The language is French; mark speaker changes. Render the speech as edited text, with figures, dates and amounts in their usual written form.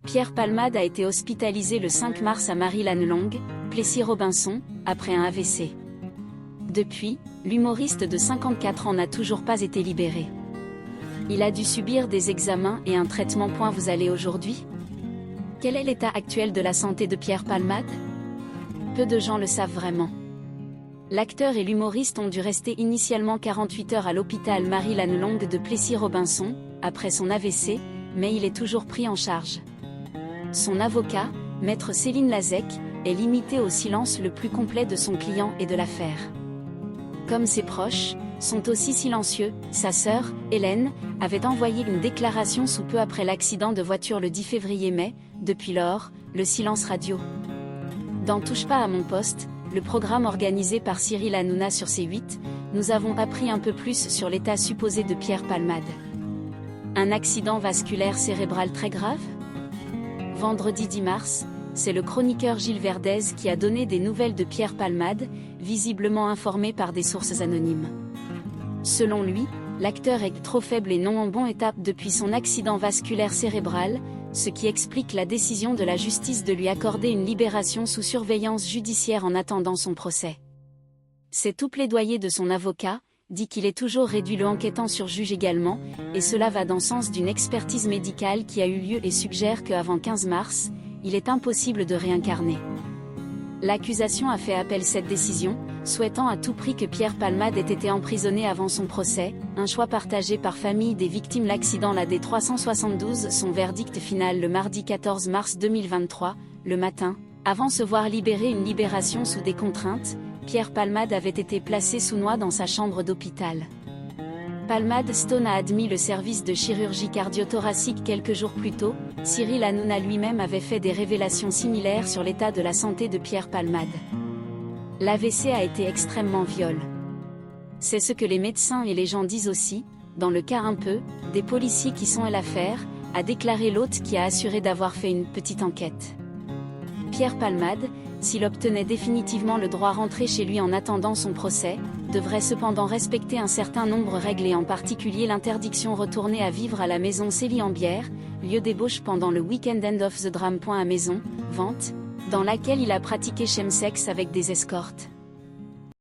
Speaker 1: Pierre Palmade a été hospitalisé le 5 mars à Marie-Lannelongue, Plessis-Robinson, après un AVC. Depuis, l'humoriste de 54 ans n'a toujours pas été libéré. Il a dû subir des examens et un traitement. Vous allez aujourd'hui? Quel est l'état actuel de la santé de Pierre Palmade? Peu de gens le savent vraiment. L'acteur et l'humoriste ont dû rester initialement 48 heures à l'hôpital Marie-Lannelongue de Plessis-Robinson, après son AVC, mais il est toujours pris en charge. Son avocat, maître Céline Lazec, est limité au silence le plus complet de son client et de l'affaire. Comme ses proches sont aussi silencieux, sa sœur, Hélène, avait envoyé une déclaration sous peu après l'accident de voiture le 10 février mai. Depuis lors, le silence radio. Dans Touche pas à mon poste, le programme organisé par Cyril Hanouna sur C8, nous avons appris un peu plus sur l'état supposé de Pierre Palmade. Un accident vasculaire cérébral très grave? Vendredi 10 mars, c'est le chroniqueur Gilles Verdez qui a donné des nouvelles de Pierre Palmade, visiblement informé par des sources anonymes. Selon lui, l'acteur est trop faible et non en bon état depuis son accident vasculaire cérébral, ce qui explique la décision de la justice de lui accorder une libération sous surveillance judiciaire en attendant son procès. C'est tout plaidoyer de son avocat, dit qu'il est toujours réduit. Le enquêtant surjuge également, et cela va dans le sens d'une expertise médicale qui a eu lieu et suggère qu'avant 15 mars, il est impossible de réincarner. L'accusation a fait appel cette décision, souhaitant à tout prix que Pierre Palmade ait été emprisonné avant son procès, un choix partagé par famille des victimes. L'accident la D372, son verdict final le mardi 14 mars 2023, le matin, avant se voir libérer. Une libération sous des contraintes, Pierre Palmade avait été placé sous noix dans sa chambre d'hôpital. Palmade Stone a admis le service de chirurgie cardio-thoracique quelques jours plus tôt. Cyril Hanouna lui-même avait fait des révélations similaires sur l'état de la santé de Pierre Palmade. L'AVC a été extrêmement violent. C'est ce que les médecins et les gens disent aussi, dans le cas un peu, des policiers qui sont à l'affaire, a déclaré l'hôte qui a assuré d'avoir fait une petite enquête. Pierre Palmade, s'il obtenait définitivement le droit à rentrer chez lui en attendant son procès, devrait cependant respecter un certain nombre de règles et en particulier l'interdiction retourner à vivre à la maison Célie-en-Bière, lieu d'ébauche pendant le week-end end of the drame. À maison, vente, dans laquelle il a pratiqué chemsex avec des escortes.